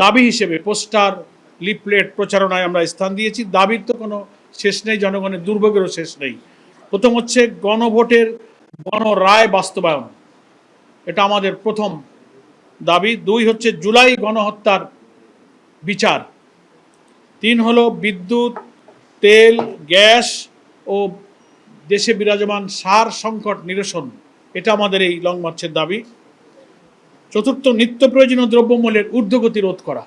দাবি হিসেবে poster, leaflet, প্রচারণায় আমরা স্থান দিয়েছি। দাবির তো কোনো শেষ নেই, জনগণের দুর্ভোগেরও শেষ নেই। প্রথম হচ্ছে গণভোটের গণরায় বাস্তবায়ন, এটা আমাদের প্রথম দাবি। 2 হচ্ছে জুলাই গণহত্যার বিচার। 3 হলো বিদ্যুৎ, তেল, গ্যাস ও দেশে বিরাজমান সার সংকট নিরসন, এটা আমাদের এই লং মার্চের দাবি। 4র্থ, নিত্য প্রয়োজনীয় দ্রব্যমূল্যের ঊর্ধ্বগতি রোধ করা।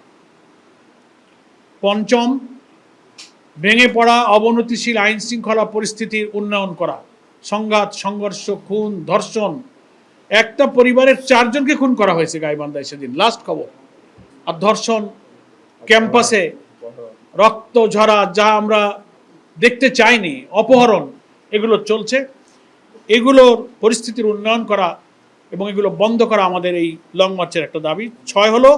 5ম, ভেঙে পড়া অবনতিশীল আইন শৃঙ্খলা পরিস্থিতির উন্নয়ন করা। সংঘাত, সংঘর্ষ, খুন, ধর্ষণ, একটা পরিবারের 4 জনকে খুন করা হয়েছে গাইবান্ধায় সেদিন, লাস্ট খবর। আর ধর্ষণ, ক্যাম্পাসে রক্ত ঝরা, যা আমরা দেখতে চাইনি, অপহরণ, এগুলো চলছে। এগুলোর পরিস্থিতির উন্নয়ন করা এবং এগুলো বন্ধ করা আমাদের এই লং মার্চের একটা দাবি। 6 হলো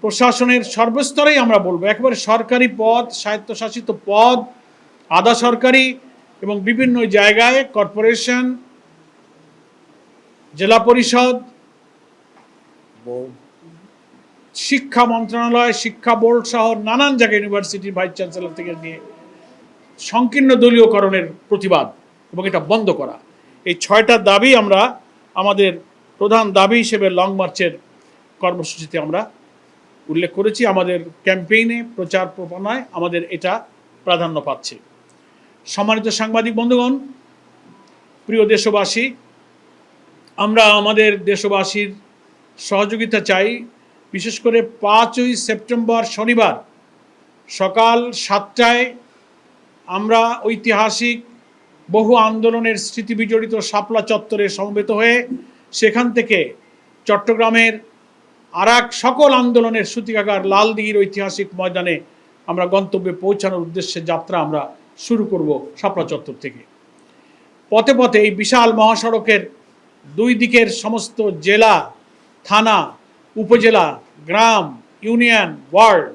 প্রশাসনের সর্বস্তরেই আমরা বলবো, একেবারে সরকারি পদ, স্বায়ত্তশাসিত পদ, আধা সরকারি এবং বিভিন্ন জায়গায় কর্পোরেশন, জেলা পরিষদ, শিক্ষা মন্ত্রণালয়, শিক্ষা বোর্ড সহ নানান জায়গায়, ইউনিভার্সিটির ভাইস চ্যান্সেলর থেকে নিয়ে, সংকীর্ণ দলীয়করণের প্রতিবাদ এবং এটা বন্ধ করা। এই 6টা দাবি আমরা আমাদের প্রধান দাবি হিসেবে লং মার্চের কর্মসূচিতে আমরা উল্লেখ করেছি। আমাদের ক্যাম্পেইনে, প্রচার প্রচারণায় আমাদের এটা প্রাধান্য পাচ্ছে। সম্মানিত সাংবাদিক বন্ধুগণ, প্রিয় দেশবাসী, আমরা আমাদের দেশবাসীর সহযোগিতা চাই। বিশেষ করে 5ই সেপ্টেম্বর শনিবার সকাল 7টায় আমরা ঐতিহাসিক বহু আন্দোলনের স্মৃতি বিজড়িত শাপলা চত্বরে সমবেত হয়ে সেখান থেকে চট্টগ্রামের আরেক সকল আন্দোলনের সূতিকাগার লালদিঘির ঐতিহাসিক ময়দানে আমরা গন্তব্যে পৌঁছানোর উদ্দেশ্যে যাত্রা আমরা শুরু করব শাপলা চত্বর থেকে। পথে পথে এই বিশাল মহাসড়কের 2 দিকের সমস্ত জেলা, থানা, উপজেলা, গ্রাম, ইউনিয়ন, ওয়ার্ড,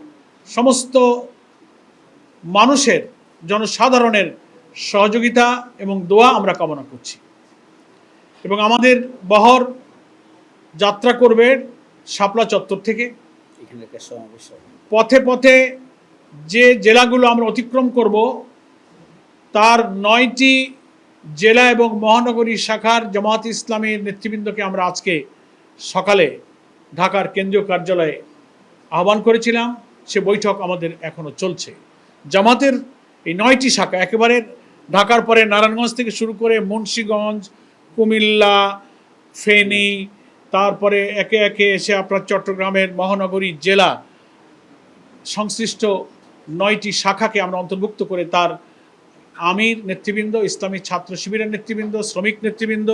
সমস্ত মানুষের, জনসাধারণের সহযোগিতা এবং দোয়া আমরা কামনা করছি। এবং আমাদের বহর যাত্রা করবে শাপলা চত্বর থেকে। পথে পথে যে জেলাগুলো আমরা অতিক্রম করব তার 9টি জেলা এবং মহানগরী শাখার জামাত ইসলামীর নেতৃবৃন্দকে আমরা আজকে সকালে ঢাকার কেন্দ্রীয় কার্যালয়ে আহ্বান করেছিলাম। সে বৈঠক আমাদের এখনো চলছে। জামাতের এই 9টি শাখা, একেবারে ঢাকার পরে নারায়ণগঞ্জ থেকে শুরু করে মুন্সিগঞ্জ, কুমিল্লা, ফেনী, তারপরে একে একে এসে আপনার চট্টগ্রামের মহানগরী জেলা, সংশ্লিষ্ট 9টি শাখাকে আমরা অন্তর্ভুক্ত করে তার আমির নেতৃবৃন্দ, ইসলামী ছাত্র শিবিরের নেতৃবৃন্দ, শ্রমিক নেতৃবৃন্দ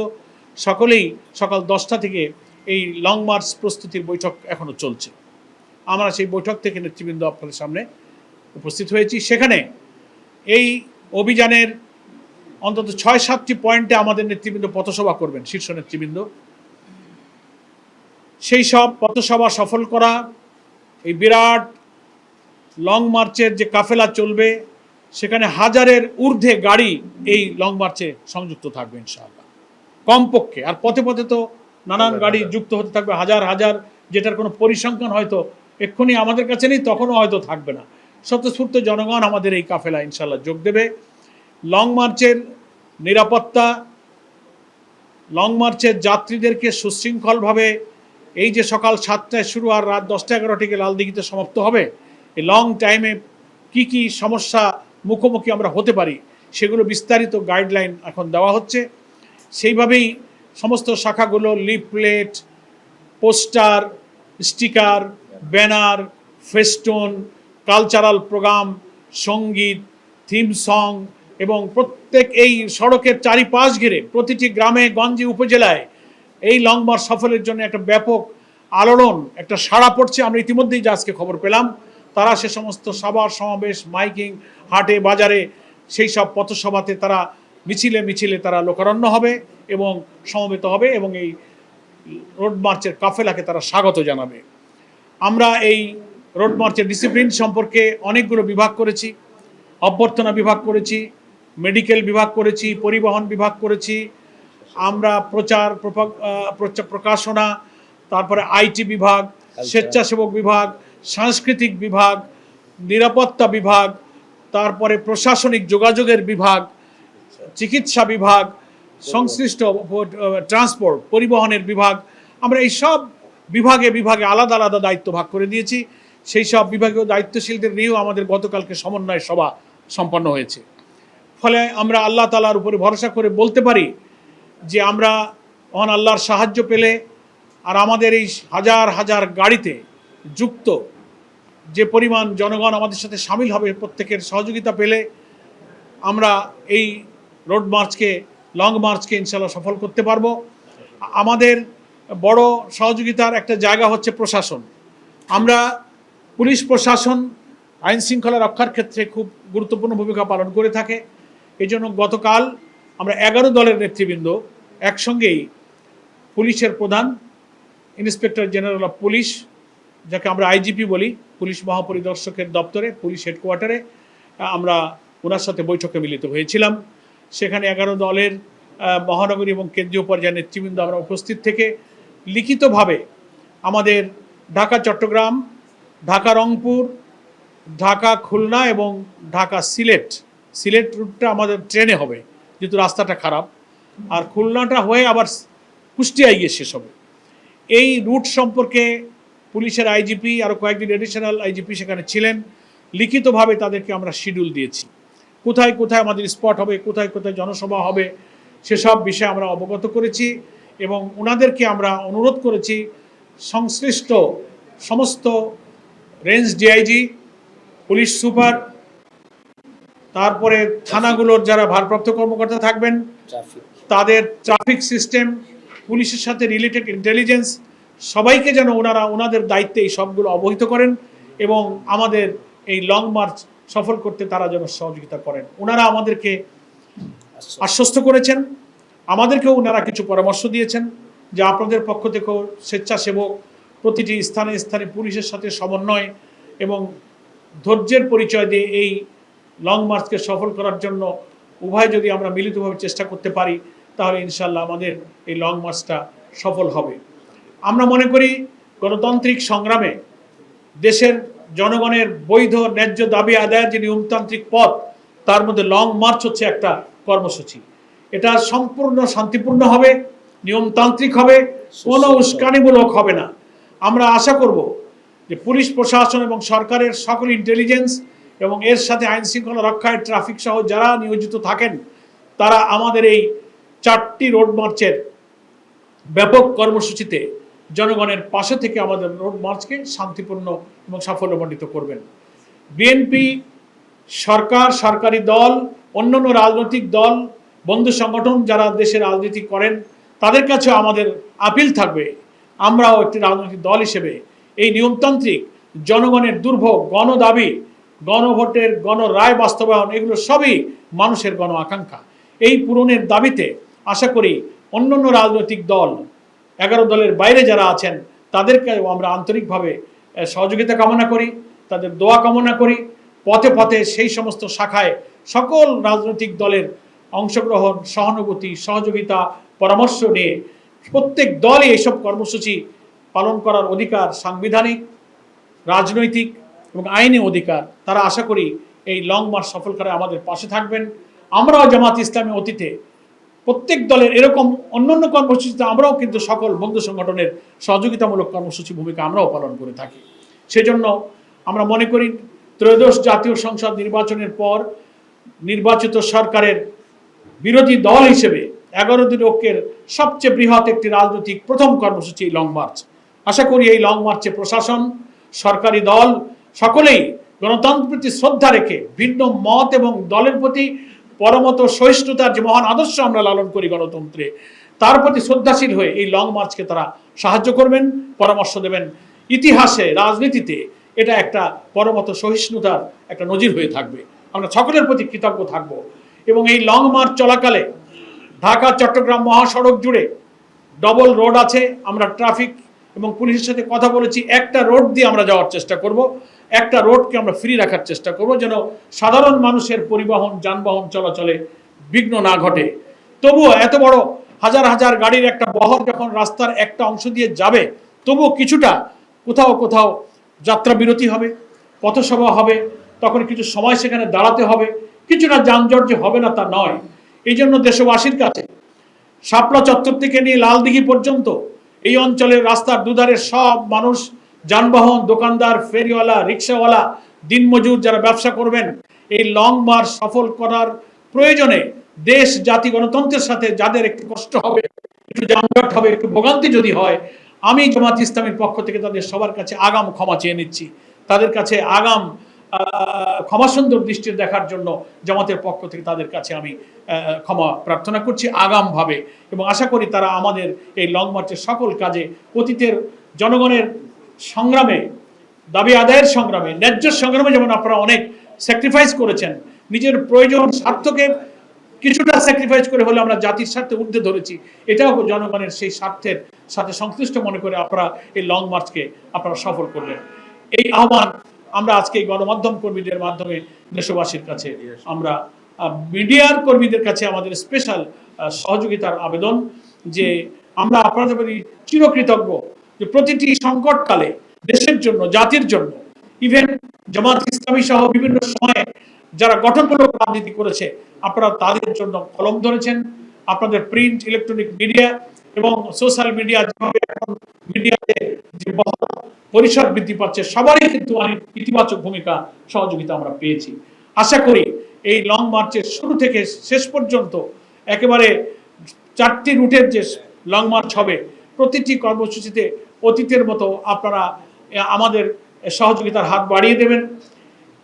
সকলেই সকাল 10টা থেকে এই লং মার্চ প্রস্তুতির বৈঠক এখনো চলছে। আমরা সেই বৈঠক থেকে নেতৃবৃন্দ আপনাদের সামনে উপস্থিত হয়েছি। সেখানে এই অভিযানের অন্তত 6-7টি পয়েন্টে আমাদের নেতৃবৃন্দ পথসভা করবেন, শীর্ষ নেতৃবৃন্দ। সেই সব পথসভা সফল করা, এই বিরাট লং মার্চের যে কাফেলা চলবে সেখানে 1000-এর ঊর্ধ্বে গাড়ি এই লং মার্চে সংযুক্ত থাকবে ইনশাআল্লাহ, কমপক্ষে। আর পথে পথে তো নানান গাড়ি যুক্ত হতে থাকবে, হাজার হাজার, যেটার কোনো পরিসংখ্যান হয়তো এক্ষুনি আমাদের কাছে নেই, তখনও হয়তো থাকবে না। স্বতঃস্ফূর্ত জনগণ আমাদের এই কাফেলা ইনশাআল্লাহ যোগ দেবে। লং মার্চের নিরাপত্তা, লং মার্চের যাত্রীদেরকে সুশৃঙ্খলভাবে, এই যে সকাল 7টায় শুরু আর রাত 10টা-11টায় লালদিঘিতে সমাপ্ত হবে, এই লং টাইমে কি কি সমস্যা মুখোমুখি আমরা হতে পারি সেগুলো বিস্তারিত গাইডলাইন এখন দেওয়া হচ্ছে। সেইভাবেই সমস্ত শাখাগুলো leaflet, poster, sticker, banner, festoon, cultural programme, সঙ্গীত, থিম সং এবং প্রত্যেক এই সড়কের চারিপাশ ঘিরে প্রতিটি গ্রামে গঞ্জে উপজেলায় এই লং মার্চ সফরের জন্য একটা ব্যাপক আলোড়ন, একটা সাড়া পড়ছে। আমরা ইতিমধ্যেই যে আজকে খবর পেলাম, তারা সে সমস্ত সভা সমাবেশ, মাইকিং, হাটে বাজারে, সেই সব পথসভাতে তারা মিছিলে মিছিলে তারা লোকারণ্য হবে এবং সমবেত হবে এবং এই রোড মার্চের কাফেলাকে তারা স্বাগত জানাবে। আমরা এই রোড মার্চের ডিসিপ্লিন সম্পর্কে অনেকগুলো বিভাগ করেছি, অভ্যর্থনা বিভাগ করেছি, মেডিকেল বিভাগ করেছি, পরিবহন বিভাগ করেছি, আমরা প্রকাশনা, তারপরে আইটি বিভাগ, স্বেচ্ছাসেবক বিভাগ, সাংস্কৃতিক বিভাগ, নিরাপত্তা বিভাগ, তারপরে প্রশাসনিক যোগাযোগের বিভাগ, চিকিৎসা বিভাগ, সংশ্লিষ্ট ট্রান্সপোর্ট পরিবহনের বিভাগ, আমরা এই সব বিভাগে বিভাগে আলাদা আলাদা দায়িত্ব ভাগ করে দিয়েছি। সেই সব বিভাগীয় দায়িত্বশীলদের নিয়েও আমাদের গতকালকে সমন্বয় সভা সম্পন্ন হয়েছে। ফলে আমরা আল্লাহ তাআলার উপরে ভরসা করে বলতে পারি যে আমরা মহান আল্লাহর সাহায্য পেলে আর আমাদের এই হাজার হাজার গাড়িতে যুক্ত যে পরিমাণ জনগণ আমাদের সাথে সামিল হবে, প্রত্যেকের সহযোগিতা পেলে আমরা এই রোড মার্চকে, লং মার্চকে ইনশাআল্লাহ সফল করতে পারবো। আমাদের বড় সহযোগিতার একটা জায়গা হচ্ছে প্রশাসন। আমরা পুলিশ প্রশাসন আইন শৃঙ্খলা রক্ষার ক্ষেত্রে খুব গুরুত্বপূর্ণ ভূমিকা পালন করে থাকে। এই জন্য গতকাল আমরা 11 দলের নেতৃবৃন্দ একসঙ্গেই পুলিশের প্রধান, ইন্সপেক্টর জেনারেল অফ পুলিশ, যাকে আমরা আইজিপি বলি, পুলিশ মহাপরিদর্শকের দপ্তরে, পুলিশ হেডকোয়ার্টারে আমরা ওনার সাথে বৈঠকে মিলিত হয়েছিলাম। সেখানে 11 দলের মহানগরী এবং কেন্দ্রীয় পর্যায়ের নেতৃবৃন্দ আমরা উপস্থিত থেকে লিখিতভাবে আমাদের ঢাকা চট্টগ্রাম, ঢাকা রংপুর, ঢাকা খুলনা এবং ঢাকা সিলেট রুটটা আমাদের ট্রেনে হবে যেহেতু রাস্তাটা খারাপ, আর খুলনাটা হয়ে আবার কুষ্টিয়ায় গিয়ে শেষ হবে। এই রুট সম্পর্কে পুলিশের আইজিপি আরও কয়েকদিন এডিশনাল আইজিপি সেখানে ছিলেন। লিখিতভাবে তাদেরকে আমরা শিডিউল দিয়েছি, কোথায় কোথায় আমাদের স্পট হবে, কোথায় কোথায় জনসভা হবে, সেসব বিষয়ে আমরা অবগত করেছি এবং ওনাদেরকে আমরা অনুরোধ করেছি সংশ্লিষ্ট সমস্ত রেঞ্জ ডিআইজি, পুলিশ সুপার, তারপরে থানাগুলোর যারা ভারপ্রাপ্ত কর্মকর্তা থাকবেন, তাদের ট্রাফিক সিস্টেম, পুলিশের সাথে রিলেটেড ইন্টেলিজেন্স, সবাইকে যেন ওনাদের দায়িত্বে এই সবগুলো অবহিত করেন এবং আমাদের এই লং মার্চ সফল করতে তারা যেন সহযোগিতা করেন। ওনারা আমাদেরকে আশ্বস্ত করেছেন, আমাদেরকেও ওনারা কিছু পরামর্শ দিয়েছেন যে আপনাদের পক্ষ থেকেও স্বেচ্ছাসেবক প্রতিটি স্থানে স্থানে পুলিশের সাথে সমন্বয় এবং ধৈর্যের পরিচয় দিয়ে এই লং মার্চকে সফল করার জন্য উভয় যদি আমরা মিলিতভাবে চেষ্টা করতে পারি তাহলে ইনশাআল্লাহ আমাদের এই লং মার্চটা সফল হবে। আমরা মনে করি গণতান্ত্রিক সংগ্রামে দেশের জনগণের বৈধ ন্যায্য দাবি আদায়ের যে নিয়মতান্ত্রিক পথ, তার মধ্যে লং মার্চ হচ্ছে একটা কর্মসূচি। এটা সম্পূর্ণ শান্তিপূর্ণ হবে, নিয়মতান্ত্রিক হবে, কোনো উস্কানিমূলক হবে না। আমরা আশা করব যে পুলিশ প্রশাসন এবং সরকারের সকল ইন্টেলিজেন্স এবং এর সাথে আইন শৃঙ্খলা রক্ষায় ট্রাফিক সহ যারা নিয়োজিত থাকেন তারা আমাদের এই 4টি রোড মার্চের ব্যাপক কর্মসূচিতে জনগণের পাশে থেকে আমাদের রোড মার্চকে শান্তিপূর্ণ এবং সাফল্যমণ্ডিত করবেন। বিএনপি, সরকার, সরকারি দল, অন্যান্য রাজনৈতিক দল, বন্ধু সংগঠন যারা দেশে রাজনীতি করেন তাদের কাছে আমাদের আপিল থাকবে, আমরাও একটি রাজনৈতিক দল হিসেবে এই নিয়মতান্ত্রিক জনগণের দুর্ভোগ, গণদাবি, গণভোটের গণরায় বাস্তবায়ন, এগুলো সবই মানুষের গণ আকাঙ্ক্ষা। এই পূরণের দাবিতে আশা করি অন্যান্য রাজনৈতিক দল, 11 দলের বাইরে যারা আছেন তাদেরকেও আমরা আন্তরিকভাবে সহযোগিতা কামনা করি, তাদের দোয়া কামনা করি। পথে পথে সেই সমস্ত শাখায় সকল রাজনৈতিক দলের অংশগ্রহণ, সহানুভূতি, সহযোগিতা, পরামর্শ নিয়ে প্রত্যেক দলই এইসব কর্মসূচি পালন করার অধিকার সাংবিধানিক, রাজনৈতিক এবং আইনি অধিকার। তারা আশা করি এই লং মার্চ সফল করে আমাদের পাশে থাকবেন। আমরাও জামাত ইসলামী অতীতে প্রত্যেক দলের এরকম অন্যান্য কর্মসূচিতে আমরাও কিন্তু সকল বন্ধু সংগঠনের সহযোগিতামূলক কর্মসূচি ভূমিকা আমরাও পালন করে থাকি। সেজন্য আমরা মনে করি ত্রয়োদশ জাতীয় সংসদ নির্বাচনের পর নির্বাচিত সরকারের বিরোধী দল হিসেবে 11 দিন ঐক্যের সবচেয়ে বৃহৎ একটি রাজনৈতিক প্রথম কর্মসূচি লং মার্চ। আশা করি এই লং মার্চে প্রশাসন, সরকারি দল সকলেই গণতন্ত্রের প্রতি শ্রদ্ধা রেখে ভিন্ন মত এবং দলের প্রতি পরমত সহিষ্ণুতার যে মহান আদর্শ আমরা লালন করি গণতন্ত্রে, তার প্রতি শ্রদ্ধাশীল হয়ে এই লং মার্চকে তারা সাহায্য করবেন, পরামর্শ দেবেন। ইতিহাসে, রাজনীতিতে এটা একটা পরমত সহিষ্ণুতার একটা নজির হয়ে থাকবে। আমরা সকলের প্রতি কৃতজ্ঞ থাকব এবং এই লং মার্চ চলাকালে ঢাকা চট্টগ্রাম মহাসড়ক জুড়ে ডবল রোড আছে। আমরা ট্রাফিক এবং পুলিশের সাথে কথা বলেছি, একটা রোড দিয়ে আমরা যাওয়ার চেষ্টা করব, একটা রোডকে আমরা ফ্রি রাখার চেষ্টা করব যেন সাধারণ মানুষের পরিবহন, যানবাহন চলাচলে বিঘ্ন না ঘটে। তবুও এত বড় হাজার হাজার গাড়ির একটা বহর যখন রাস্তার একটা অংশ দিয়ে যাবে, তবুও কিছুটা কোথাও কোথাও যাত্রা বিরতি হবে, পথসভা হবে, তখন কিছু সময় সেখানে দাঁড়াতে হবে, কিছুটা যানজট যে হবে না তা নয়। এই জন্য দেশবাসীর কাছে শাপলা চত্বর থেকে নিয়ে লালদিঘি পর্যন্ত এই অঞ্চলের রাস্তার দুধারে সব মানুষ, যানবাহন, দোকানদার, ফেরিওয়ালা, রিক্সাওয়ালা, দিনমজুর যারা ব্যবসা করবেন, এই লং মার্চ সফল করার প্রয়োজনে দেশ, জাতি, গণতন্ত্রের সাথে যাদের একটু কষ্ট হবে, একটু যানজট হবে, একটু ভোগান্তি যদি হয়, আমি জামাত ইসলামীর পক্ষ থেকে তাদের সবার কাছে আগাম ক্ষমা চেয়ে নিচ্ছি। তাদের কাছে আগাম ক্ষমাসুন্দর দৃষ্টির দেখার জন্য জামাতের পক্ষ থেকে তাদের কাছে আমি ক্ষমা প্রার্থনা করছি আগামভাবে, এবং আশা করি তারা আমাদের এই লং মার্চের সকল কাজে, অতীতের জনগণের সংগ্রামে, দাবি আদায়ের সংগ্রামে, ন্যায্য সংগ্রামে যেমন আপনারা অনেক স্যাক্রিফাইস করেছেন, নিজের প্রয়োজন স্বার্থকে কিছুটা স্যাক্রিফাইস করে হলে আমরা জাতির স্বার্থে ঊর্ধ্বে ধরেছি, এটাও জনগণের সেই স্বার্থের সাথে সংশ্লিষ্ট মনে করে আপনারা এই লং মার্চকে আপনারা সফল করলেন। এই আহ্বান আমরা আজকে এই গণমাধ্যম কর্মীদের মাধ্যমে দেশবাসীর কাছে, আমরা মিডিয়ার কর্মীদের কাছে আমাদের স্পেশাল সহযোগিতার আবেদন যে আমরা আপনাদের প্রতি চিরকৃতজ্ঞ যে প্রতিটি সংকটকালে দেশের জন্য, জাতির জন্য, ইভেন জামাত ইসলামী সহ বিভিন্ন সময়ে যারা গঠনমূলক রাজনীতি করেছে, আপনারা তাদের জন্য কলম ধরেছেন। আপনাদের প্রিন্ট, ইলেকট্রনিক মিডিয়া এবং সোশ্যাল মিডিয়া, যেভাবে এখন মিডিয়াতে যে পরিসর বৃদ্ধি পাচ্ছে, সবারই কিন্তু অনেক ইতিবাচক ভূমিকা, সহযোগিতা আমরা পেয়েছি। আশা করি এই লং মার্চের শুরু থেকে শেষ পর্যন্ত একেবারে 4টি রুটের যে লং মার্চ হবে, প্রতিটি কর্মসূচিতে অতীতের মতো আপনারা আমাদের সহযোগিতার হাত বাড়িয়ে দেবেন।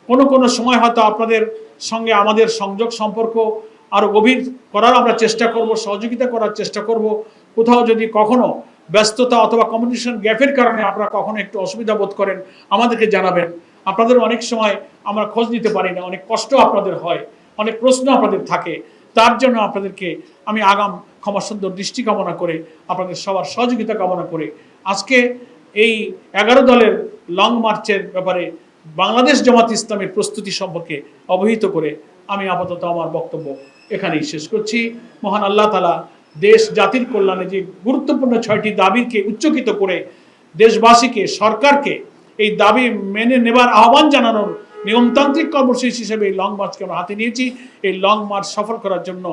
কোনো কোনো সময় হয়তো আপনাদের সঙ্গে আমাদের সংযোগ সম্পর্ক আরও গভীর করার আমরা চেষ্টা করব, সহযোগিতা করার চেষ্টা করব। কোথাও যদি কখনো ব্যস্ততা অথবা কমিউনিকেশন গ্যাপের কারণে আপনারা কখনো একটু অসুবিধা বোধ করেন, আমাদেরকে জানাবেন। আপনাদের অনেক সময় আমরা খোঁজ নিতে পারি না, অনেক কষ্ট আপনাদের হয়, অনেক প্রশ্ন আপনাদের থাকে, তার জন্য আপনাদেরকে আমি আগাম ক্ষমাসুন্দর দৃষ্টি কামনা করে, আপনাদের সবার সহযোগিতা কামনা করে আজকে এই 11 দলের লং মার্চের ব্যাপারে বাংলাদেশ জামাত ইসলামের প্রস্তুতি সম্পর্কে অবহিত করে আমি আপাতত আমার বক্তব্য এখানেই শেষ করছি। মহান আল্লাহ তাআলা দেশ জাতির কল্যাণে যে গুরুত্বপূর্ণ 6টি দাবিকে উচ্চকিত করে দেশবাসীকে, সরকারকে এই দাবি মেনে নেবার আহ্বান জানানোর নিয়মতান্ত্রিক কর্মসূচি হিসেবে এই লং মার্চকে আমরা হাতে নিয়েছি। এই লং মার্চ সফল করার জন্য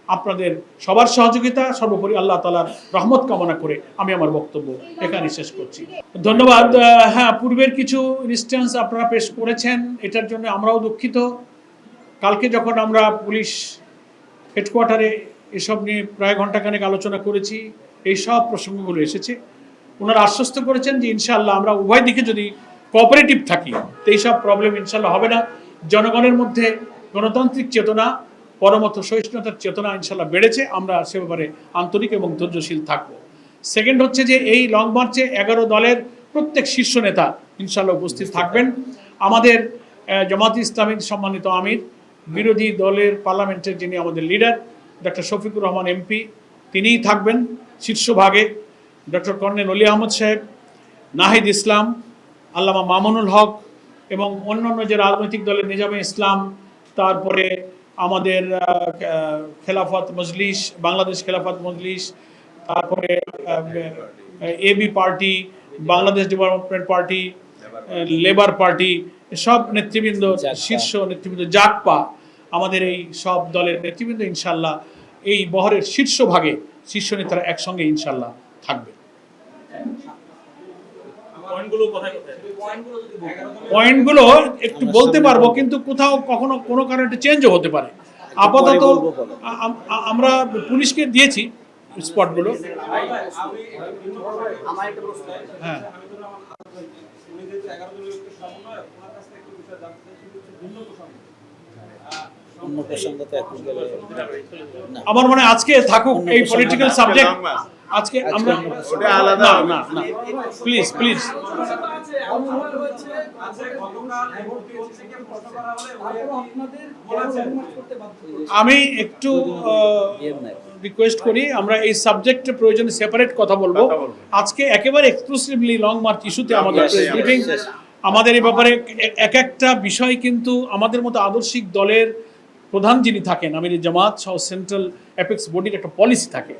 আপনাদের সবার সহযোগিতা, সর্বোপরি আল্লাহ তাআলার রহমত কামনা করে আমি আমার বক্তব্য এখানে শেষ করছি। ধন্যবাদ। হ্যাঁ, পূর্বের কিছু ইনস্ট্যান্স আপনারা পেশ করেছেন, এটার জন্য আমরাও দুঃখিত। কালকে যখন আমরা পুলিশ হেডকোয়ার্টারে এসব নিয়ে প্রায় ঘণ্টাখানেক আলোচনা করেছি, এই সব প্রসঙ্গগুলো এসেছে। ওনারা আশ্বস্ত করেছেন যে ইনশাআল্লাহ আমরা উভয় দিকে যদি কোঅপারেটিভ থাকি তো এইসব প্রবলেম ইনশাআল্লাহ হবে না। জনগণের মধ্যে গণতান্ত্রিক চেতনা, পরমত সহিষ্ণুতার চেতনা ইনশাআল্লাহ বেড়েছে, আমরা সে ব্যাপারে আন্তরিক এবং ধৈর্যশীল থাকব। সেকেন্ড হচ্ছে যে এই লং মার্চে 11 দলের প্রত্যেক শীর্ষ নেতা ইনশাআল্লাহ উপস্থিত থাকবেন। আমাদের জামাত ইসলামীর সম্মানিত আমির, বিরোধী দলের পার্লামেন্টের যিনি আমাদের leader doctor Shafiqur Rahman MP, তিনিই থাকবেন শীর্ষভাগে। ডক্টর কর্নেল অলি আহমদ সাহেব, নাহিদ ইসলাম, আল্লামা মামুনুল হক এবং অন্যান্য যে রাজনৈতিক দলের নিজামে ইসলাম, তারপরে আমাদের খেলাফত মজলিস, বাংলাদেশ খেলাফত মজলিস, তারপরে AB party, Bangladesh development party, labour party, সব নেতৃবৃন্দ, শীর্ষ নেতৃবৃন্দ, জাকপা, আমাদের এই সব দলের নেতৃবৃন্দ ইনশাল্লাহ এই বহরের শীর্ষভাগে শীর্ষ নেতারা একসঙ্গে ইনশাল্লাহ থাকবে। পয়েন্টগুলো একটু বলতে পারবো, কিন্তু কোথাও কখনো কোনো কারণে চেঞ্জও হতে পারে। আপাতত আমরা পুলিশকে দিয়েছি স্পটগুলো। হ্যাঁ, আমার মনে হয় আজকে থাকুক এই পলিটিক্যাল সাবজেক্ট। আজকে আমরা না না না প্লিজ প্লিজ আমি একটু রিকোয়েস্ট করি, আমরা এই সাবজেক্টে প্রয়োজনে সেপারেট কথা বলবো। আজকে একেবারে এক্সক্লুসিভলি লং মার্চ ইস্যুতে আমাদের ব্রিফিং, আমাদের এই ব্যাপারে এক একটা বিষয় কিন্তু আমাদের মতো আদর্শিক দলের প্রধান যিনি থাকেন, আমির জামাত সহ সেন্ট্রাল অ্যাপেক্স বডির একটা পলিসি থাকে।